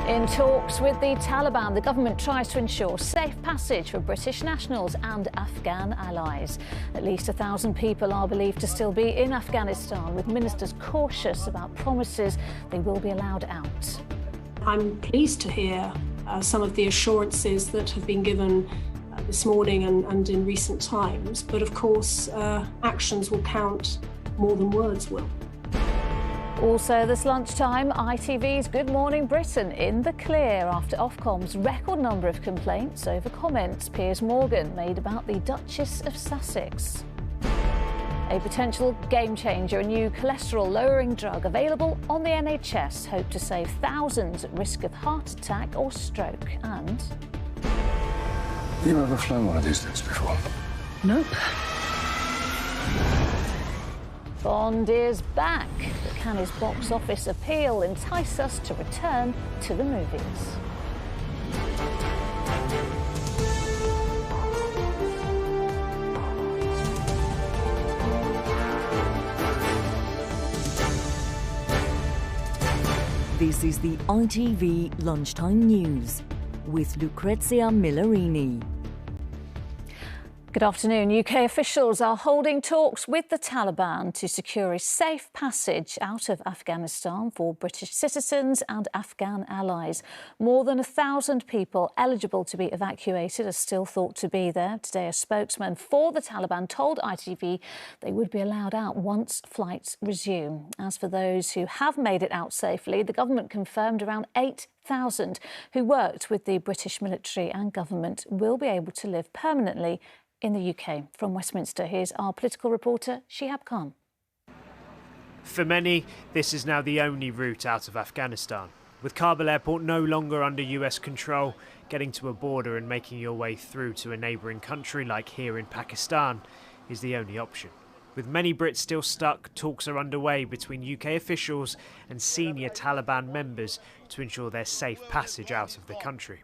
In talks with the Taliban, the government tries to ensure safe passage for British nationals and Afghan allies. At least 1,000 people are believed to still be in Afghanistan, with ministers cautious about promises they will be allowed out. I'm pleased to hear some of the assurances that have been given this morning and in recent times, but of course actions will count more than words will. Also this lunchtime, ITV's Good Morning Britain in the clear after Ofcom's record number of complaints over comments Piers Morgan made about the Duchess of Sussex. A potential game changer, a new cholesterol-lowering drug available on the NHS, hope to save thousands at risk of heart attack or stroke. And you ever flown one of these things before? Nope. Bond is back, but can his box office appeal entice us to return to the movies? This is the ITV Lunchtime News with Lucrezia Millarini. Good afternoon. UK officials are holding talks with the Taliban to secure a safe passage out of Afghanistan for British citizens and Afghan allies. More than 1,000 people eligible to be evacuated are still thought to be there. Today, a spokesman for the Taliban told ITV they would be allowed out once flights resume. As for those who have made it out safely, the government confirmed around 8,000 who worked with the British military and government will be able to live permanently in the UK. From Westminster, here's our political reporter, Shihab Khan. For many, this is now the only route out of Afghanistan. With Kabul airport no longer under US control, getting to a border and making your way through to a neighbouring country like here in Pakistan is the only option. With many Brits still stuck, talks are underway between UK officials and senior Taliban members to ensure their safe passage out of the country.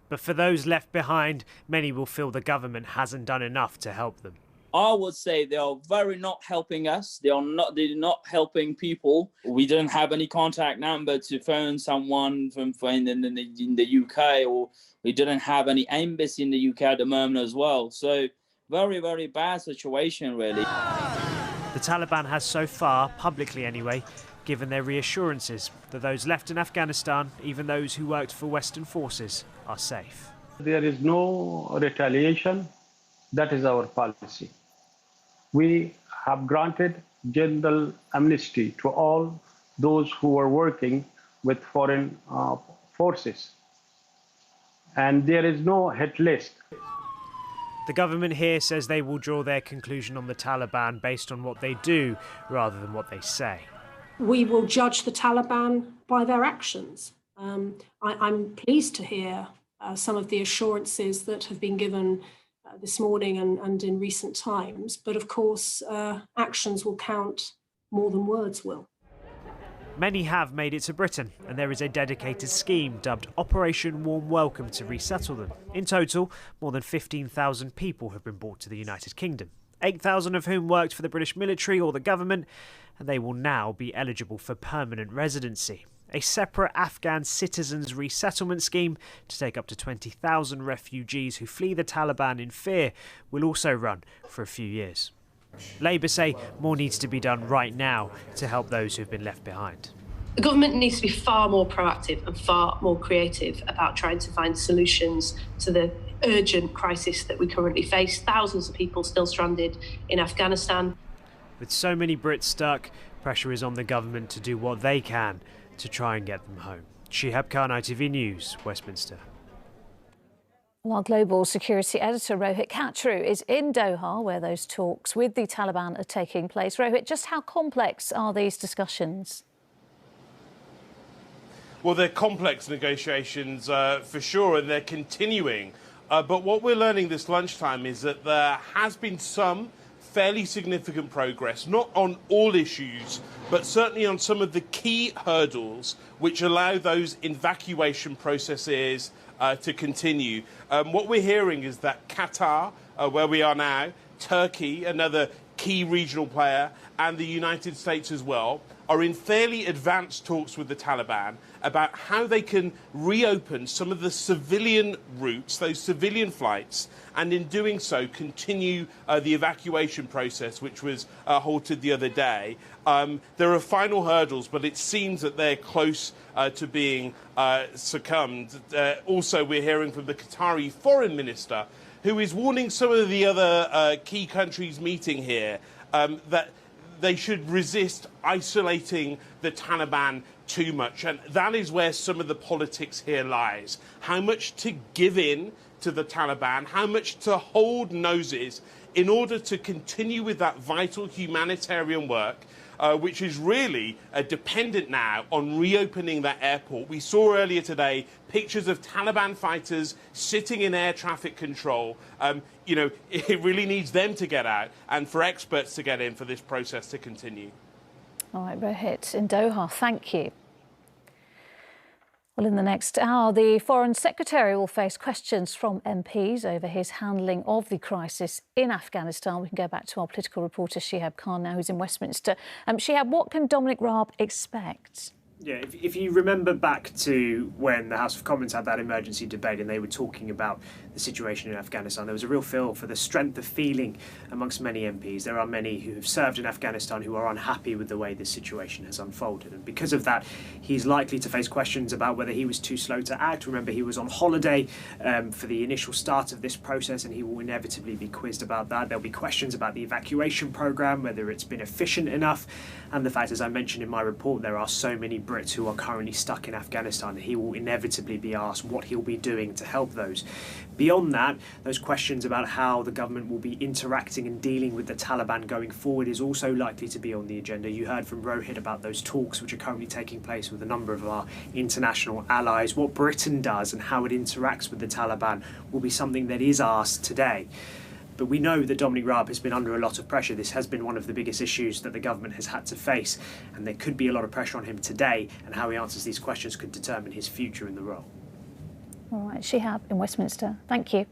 But for those left behind, many will feel the government hasn't done enough to help them. I would say they are very not helping us. They're not helping people. We don't have any contact number to phone someone from in the UK, or we didn't have any embassy in the UK at the moment as well. So very, very bad situation, really. The Taliban has so far, publicly anyway, given their reassurances that those left in Afghanistan, even those who worked for Western forces, are safe. There is no retaliation. That is our policy. We have granted general amnesty to all those who are working with foreign forces. And there is no hit list. The government here says they will draw their conclusion on the Taliban based on what they do rather than what they say. We will judge the Taliban by their actions. I'm pleased to hear some of the assurances that have been given this morning and in recent times, but of course actions will count more than words will. Many have made it to Britain, and there is a dedicated scheme dubbed Operation Warm Welcome to resettle them. In total, more than 15,000 people have been brought to the United Kingdom, 8,000 of whom worked for the British military or the government, and they will now be eligible for permanent residency. A separate Afghan citizens resettlement scheme to take up to 20,000 refugees who flee the Taliban in fear will also run for a few years. Labour say more needs to be done right now to help those who've been left behind. The government needs to be far more proactive and far more creative about trying to find solutions to the urgent crisis that we currently face. Thousands of people still stranded in Afghanistan. With so many Brits stuck, pressure is on the government to do what they can to try and get them home. Shihab Khan, ITV News, Westminster. Our global security editor Rohit Katru is in Doha, where those talks with the Taliban are taking place. Rohit, just how complex are these discussions? Well, they're complex negotiations for sure, and they're continuing. But what we're learning this lunchtime is that there has been some fairly significant progress, not on all issues, but certainly on some of the key hurdles which allow those evacuation processes to continue. What we're hearing is that Qatar, where we are now, Turkey, another key regional player, and the United States as well, are in fairly advanced talks with the Taliban about how they can reopen some of the civilian routes, those civilian flights, and in doing so continue the evacuation process, which was halted the other day. There are final hurdles, but it seems that they're close to being succumbed. Also, we're hearing from the Qatari foreign minister, who is warning some of the other key countries meeting here that they should resist isolating the Taliban too much. And that is where some of the politics here lies. How much to give in to the Taliban, how much to hold noses in order to continue with that vital humanitarian work, which is really dependent now on reopening that airport. We saw earlier today pictures of Taliban fighters sitting in air traffic control. You know, it really needs them to get out and for experts to get in for this process to continue. All right, Rohit in Doha, thank you. Well, in the next hour, the Foreign Secretary will face questions from MPs over his handling of the crisis in Afghanistan. We can go back to our political reporter, Shihab Khan, now, who's in Westminster. Shihab, what can Dominic Raab expect? Yeah, if you remember back to when the House of Commons had that emergency debate and they were talking about the situation in Afghanistan, there was a real feel for the strength of feeling amongst many MPs. There are many who have served in Afghanistan who are unhappy with the way this situation has unfolded. And because of that, he's likely to face questions about whether he was too slow to act. Remember, he was on holiday for the initial start of this process, and he will inevitably be quizzed about that. There'll be questions about the evacuation programme, whether it's been efficient enough, and the fact, as I mentioned in my report, there are so many Brits who are currently stuck in Afghanistan. He will inevitably be asked what he'll be doing to help those. Beyond that, those questions about how the government will be interacting and dealing with the Taliban going forward is also likely to be on the agenda. You heard from Rohit about those talks which are currently taking place with a number of our international allies. What Britain does and how it interacts with the Taliban will be something that is asked today. But we know that Dominic Raab has been under a lot of pressure. This has been one of the biggest issues that the government has had to face, and there could be a lot of pressure on him today, and how he answers these questions could determine his future in the role. All right, Shihab in Westminster. Thank you.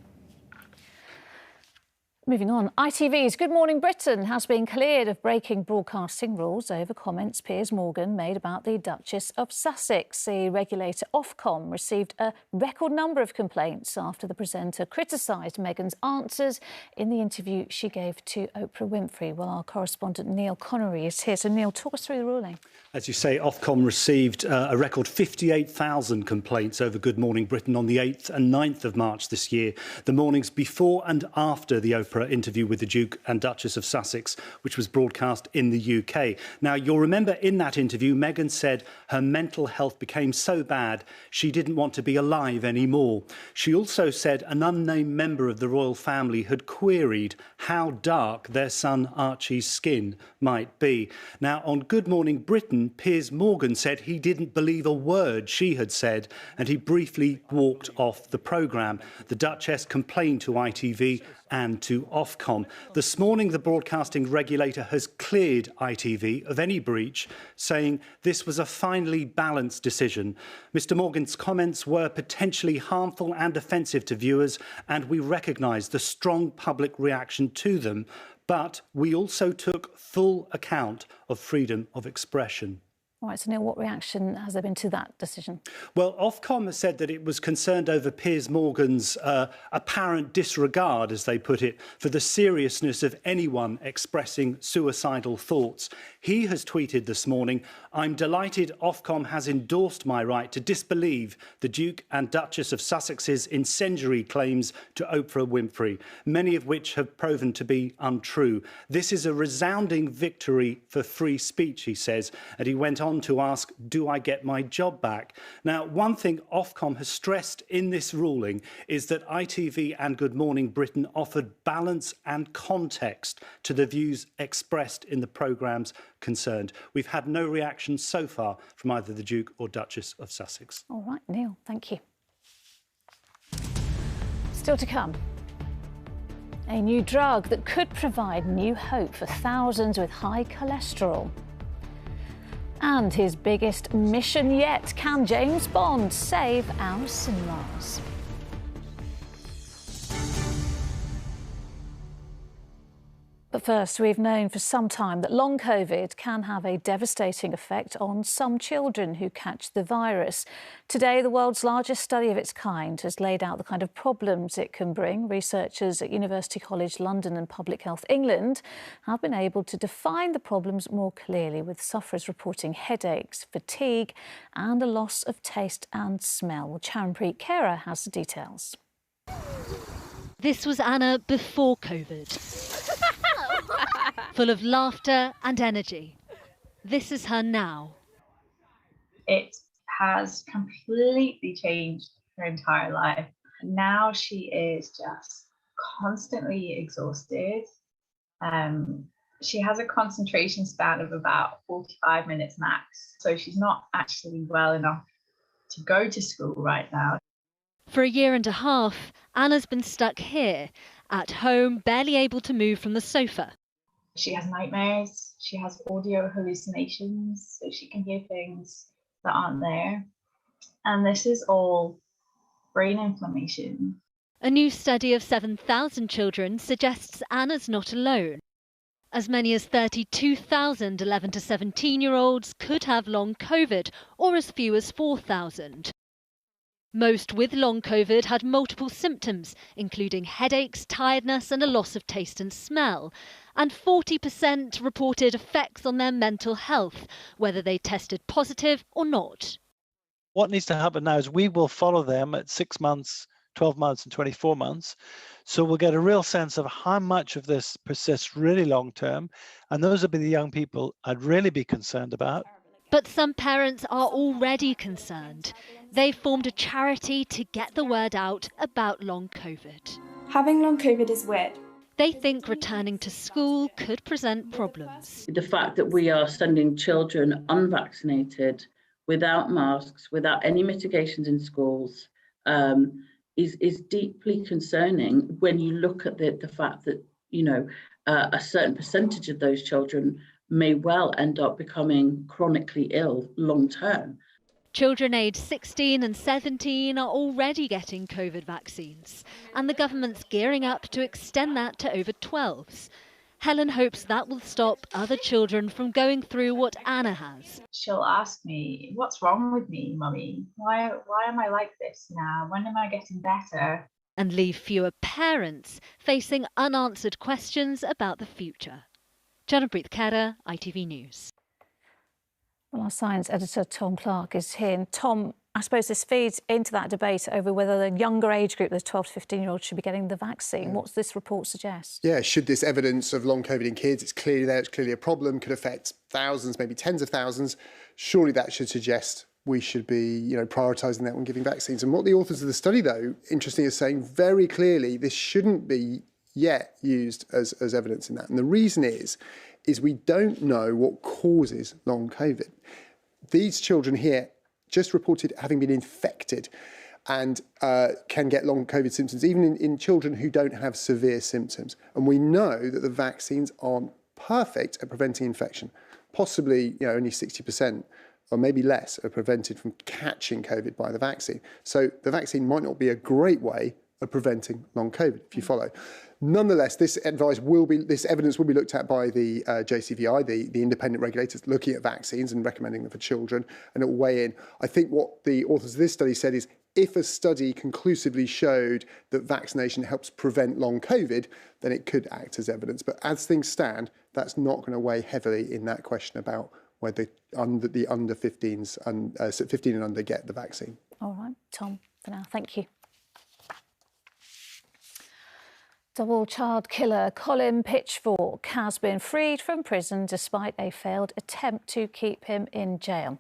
Moving on, ITV's Good Morning Britain has been cleared of breaking broadcasting rules over comments Piers Morgan made about the Duchess of Sussex. The regulator Ofcom received a record number of complaints after the presenter criticised Meghan's answers in the interview she gave to Oprah Winfrey. Well, our correspondent Neil Connery is here. So, Neil, talk us through the ruling. As you say, Ofcom received a record 58,000 complaints over Good Morning Britain on the 8th and 9th of March this year, the mornings before and after the Oprah interview with the Duke and Duchess of Sussex, which was broadcast in the UK. Now, you'll remember in that interview, Meghan said her mental health became so bad she didn't want to be alive anymore. She also said an unnamed member of the royal family had queried how dark their son Archie's skin might be. Now, on Good Morning Britain, Piers Morgan said he didn't believe a word she had said, and he briefly walked off the programme. The Duchess complained to ITV and to Ofcom. This morning, the broadcasting regulator has cleared ITV of any breach, saying this was a finely balanced decision. Mr Morgan's comments were potentially harmful and offensive to viewers, and we recognise the strong public reaction to them, but we also took full account of freedom of expression. All right, so Neil, what reaction has there been to that decision? Well, Ofcom has said that it was concerned over Piers Morgan's apparent disregard, as they put it, for the seriousness of anyone expressing suicidal thoughts. He has tweeted this morning, "I'm delighted Ofcom has endorsed my right to disbelieve the Duke and Duchess of Sussex's incendiary claims to Oprah Winfrey, many of which have proven to be untrue. This is a resounding victory for free speech," he says, and he went on to ask, do I get my job back? Now, one thing Ofcom has stressed in this ruling is that ITV and Good Morning Britain offered balance and context to the views expressed in the programmes concerned. We've had no reaction so far from either the Duke or Duchess of Sussex. All right, Neil, thank you. Still to come. A new drug that could provide new hope for thousands with high cholesterol. And his biggest mission yet, can James Bond save our cinemas? But But first, we've known for some time that long COVID can have a devastating effect on some children who catch the virus. Today, the world's largest study of its kind has laid out the kind of problems it can bring. Researchers at University College London and Public Health England have been able to define the problems more clearly, with sufferers reporting headaches, fatigue and a loss of taste and smell. Well, Charanpreet Kara has the details. This was Anna before COVID. Full of laughter and energy. This is her now. It has completely changed her entire life. Now she is just constantly exhausted. She has a concentration span of about 45 minutes max. So she's not actually well enough to go to school right now. For a year and a half, Anna's been stuck here, at home, barely able to move from the sofa. She has nightmares, she has audio hallucinations, so she can hear things that aren't there. And this is all brain inflammation. A new study of 7,000 children suggests Anna's not alone. As many as 32,000 11 to 17-year-olds could have long COVID, or as few as 4,000. Most with long COVID had multiple symptoms, including headaches, tiredness and a loss of taste and smell. And 40% reported effects on their mental health, whether they tested positive or not. What needs to happen now is we will follow them at 6 months, 12 months and 24 months. So we'll get a real sense of how much of this persists really long term. And those would be the young people I'd really be concerned about. But some parents are already concerned. They've formed a charity to get the word out about long COVID. Having long COVID is weird. They think returning to school could present problems. The fact that we are sending children unvaccinated, without masks, without any mitigations in schools, is deeply concerning when you look at the fact that, a certain percentage of those children may well end up becoming chronically ill long term. Children aged 16 and 17 are already getting COVID vaccines, and the government's gearing up to extend that to over 12s. Helen hopes that will stop other children from going through what Anna has. She'll ask me, what's wrong with me, Mummy? Why am I like this now? When am I getting better? And leave fewer parents facing unanswered questions about the future. Charanpreet Kara, ITV News. Well, our science editor, Tom Clark, is here. And Tom, I suppose this feeds into that debate over whether the younger age group, the 12 to 15-year-olds, should be getting the vaccine. What does this report suggest? Yeah, should this evidence of long COVID in kids, it's clearly there, it's clearly a problem, could affect thousands, maybe tens of thousands. Surely that should suggest we should be, prioritising that when giving vaccines. And what the authors of the study, though, interestingly, are saying very clearly, this shouldn't be yet used as evidence in that. And the reason is we don't know what causes long COVID. These children here just reported having been infected and can get long COVID symptoms, even in children who don't have severe symptoms. And we know that the vaccines aren't perfect at preventing infection. Possibly, only 60% or maybe less are prevented from catching COVID by the vaccine. So the vaccine might not be a great way of preventing long COVID, if you follow. Nonetheless, this evidence will be looked at by the JCVI, the independent regulators looking at vaccines and recommending them for children, and it will weigh in. I think what the authors of this study said is, if a study conclusively showed that vaccination helps prevent long COVID, then it could act as evidence. But as things stand, that's not going to weigh heavily in that question about whether the under 15s, 15 and under, get the vaccine. All right, Tom, for now, thank you. Double child killer Colin Pitchfork has been freed from prison despite a failed attempt to keep him in jail.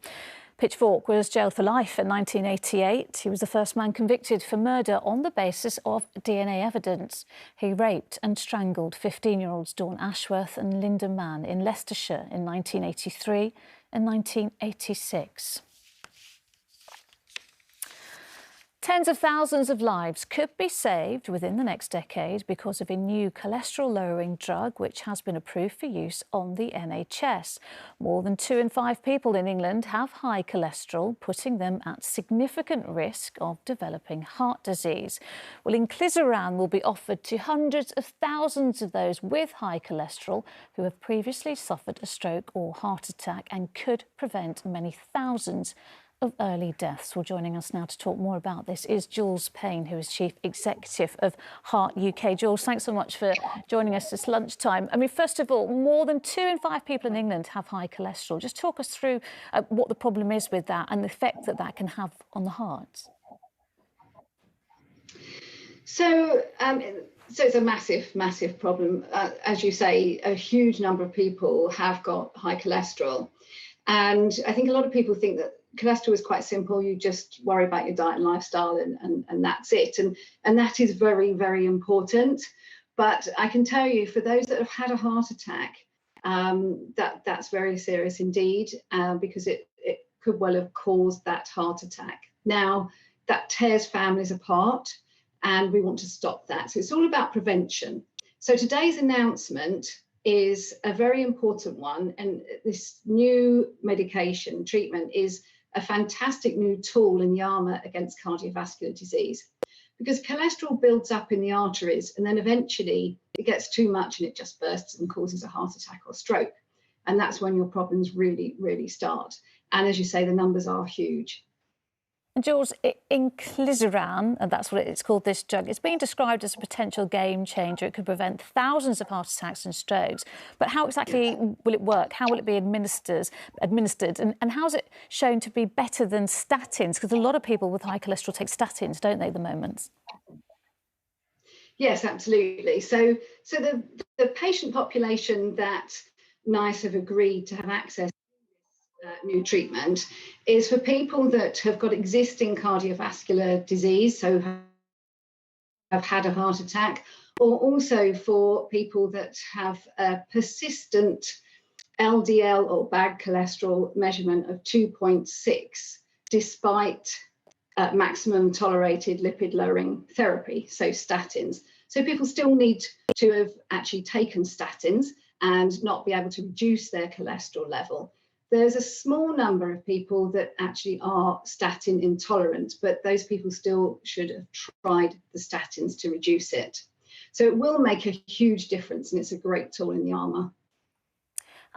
Pitchfork was jailed for life in 1988. He was the first man convicted for murder on the basis of DNA evidence. He raped and strangled 15-year-olds Dawn Ashworth and Linda Mann in Leicestershire in 1983 and 1986. Tens of thousands of lives could be saved within the next decade because of a new cholesterol-lowering drug which has been approved for use on the NHS. More than 2 in 5 people in England have high cholesterol, putting them at significant risk of developing heart disease. Well, inclisiran will be offered to hundreds of thousands of those with high cholesterol who have previously suffered a stroke or heart attack and could prevent many thousands of early deaths. Well, joining us now to talk more about this is Jules Payne, who is Chief Executive of Heart UK. Jules, thanks so much for joining us this lunchtime. I mean, first of all, more than 2 in 5 people in England have high cholesterol. Just talk us through what the problem is with that and the effect that that can have on the heart. So it's a massive problem. As you say, a huge number of people have got high cholesterol. And I think a lot of people think that cholesterol is quite simple. You just worry about your diet and lifestyle and that's it. And that is very, very important. But I can tell you, for those that have had a heart attack, that's very serious indeed, because it could well have caused that heart attack. Now, that tears families apart, and we want to stop that. So it's all about prevention. So today's announcement is a very important one, and this new medication treatment is a fantastic new tool in the armour against cardiovascular disease, because cholesterol builds up in the arteries and then eventually it gets too much and it just bursts and causes a heart attack or stroke, and that's when your problems really start. And as you say, the numbers are huge. And Jules, inclisiran, and that's what it's called, this drug, it's being described as a potential game changer. It could prevent thousands of heart attacks and strokes. But how exactly will it work? How will it be administered? And how is it shown to be better than statins? Because a lot of people with high cholesterol take statins, don't they, at the moment? Yes, absolutely. So the patient population that NICE have agreed to have access new treatment is for people that have got existing cardiovascular disease, so have had a heart attack, or also for people that have a persistent LDL or bad cholesterol measurement of 2.6 despite maximum tolerated lipid lowering therapy, so statins. So people still need to have actually taken statins and not be able to reduce their cholesterol level. There's a small number of people that actually are statin intolerant, but those people still should have tried the statins to reduce it. So it will make a huge difference, and it's a great tool in the armour.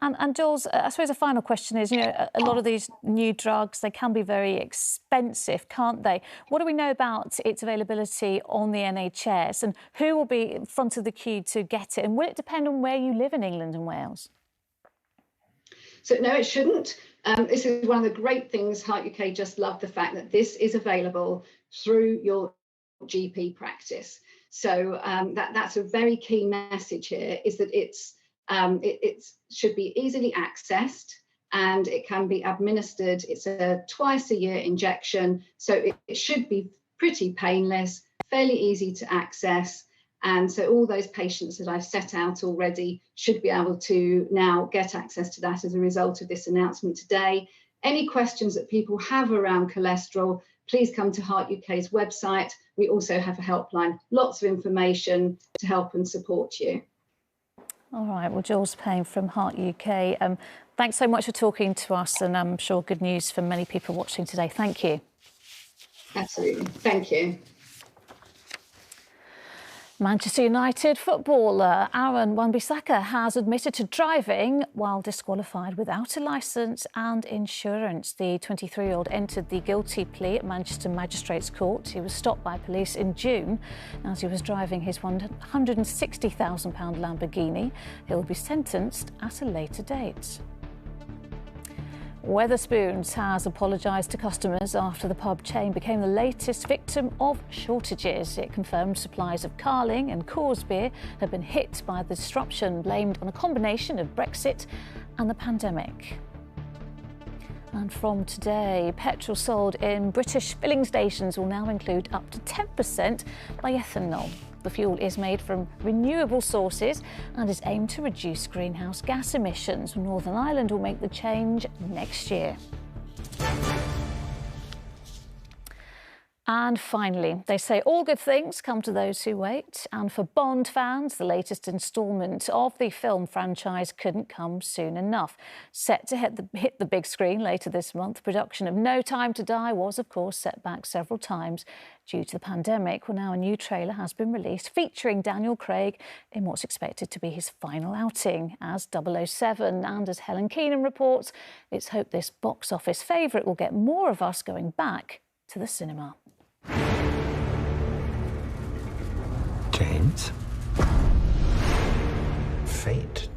And Jules, I suppose a final question is, a lot of these new drugs, they can be very expensive, can't they? What do we know about its availability on the NHS, and who will be in front of the queue to get it? And will it depend on where you live in England and Wales? So no, it shouldn't. This is one of the great things. Heart UK just love the fact that this is available through your GP practice. So that's a very key message here, is that it should be easily accessed and it can be administered. It's a twice-a-year injection, so it should be pretty painless, fairly easy to access. And so all those patients that I've set out already should be able to now get access to that as a result of this announcement today. Any questions that people have around cholesterol, please come to Heart UK's website. We also have a helpline, lots of information to help and support you. All right, well, Jules Payne from Heart UK, thanks so much for talking to us, and I'm sure good news for many people watching today. Thank you. Absolutely, thank you. Manchester United footballer Aaron Wan-Bissaka has admitted to driving while disqualified without a licence and insurance. The 23-year-old entered the guilty plea at Manchester Magistrates Court. He was stopped by police in June as he was driving his £160,000 Lamborghini. He'll be sentenced at a later date. Wetherspoons has apologised to customers after the pub chain became the latest victim of shortages. It confirmed supplies of Carling and Coors beer had been hit by the disruption blamed on a combination of Brexit and the pandemic. And from today, petrol sold in British filling stations will now include up to 10% bioethanol. The fuel is made from renewable sources and is aimed to reduce greenhouse gas emissions. Northern Ireland will make the change next year. And finally, they say all good things come to those who wait. And for Bond fans, the latest instalment of the film franchise couldn't come soon enough. Set to hit the big screen later this month, production of No Time to Die was, of course, set back several times due to the pandemic. Well, now a new trailer has been released featuring Daniel Craig in what's expected to be his final outing as 007. And as Helen Keenan reports, it's hoped this box office favourite will get more of us going back to the cinema. James, fate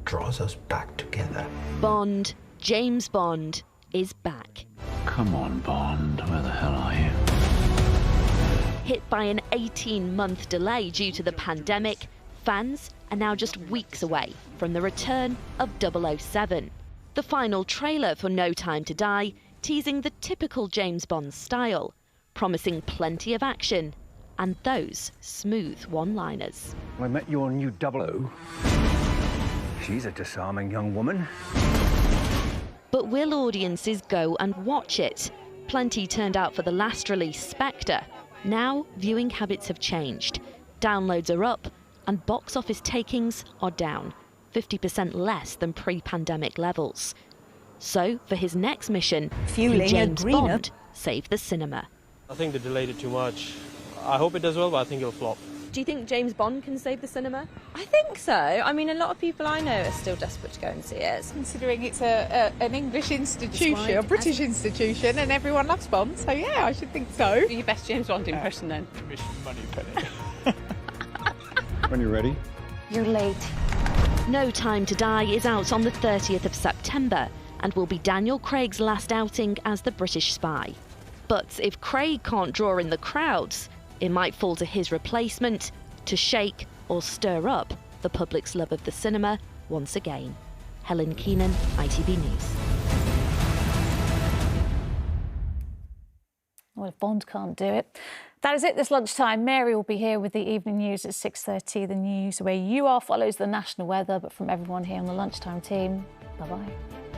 draws us back together. Bond, James Bond, is back. Come on, Bond, where the hell are you? Hit by an 18-month delay due to the pandemic, fans are now just weeks away from the return of 007. The final trailer for No Time to Die teasing the typical James Bond style, promising plenty of action and those smooth one-liners. I met your new 00. She's a disarming young woman. But will audiences go and watch it? Plenty turned out for the last release, Spectre. Now, viewing habits have changed. Downloads are up and box office takings are down, 50% less than pre-pandemic levels. So, for his next mission, can James Bond save the cinema? I think they delayed it too much. I hope it does well, but I think it'll flop. Do you think James Bond can save the cinema? I think so. I mean, a lot of people I know are still desperate to go and see it. Considering it's an English institution, a British institution, and everyone loves Bond, so yeah, I should think so. Your best James Bond impression then? Mission money penny. When you're ready. You're late. No Time to Die is out on the 30th of September and will be Daniel Craig's last outing as the British spy. But if Craig can't draw in the crowds, it might fall to his replacement to shake or stir up the public's love of the cinema once again. Helen Keenan, ITV News. Well, if Bond can't do it. That is it this lunchtime. Mary will be here with the evening news at 6:30. The news where you are follows the national weather, but from everyone here on the Lunchtime team, bye-bye.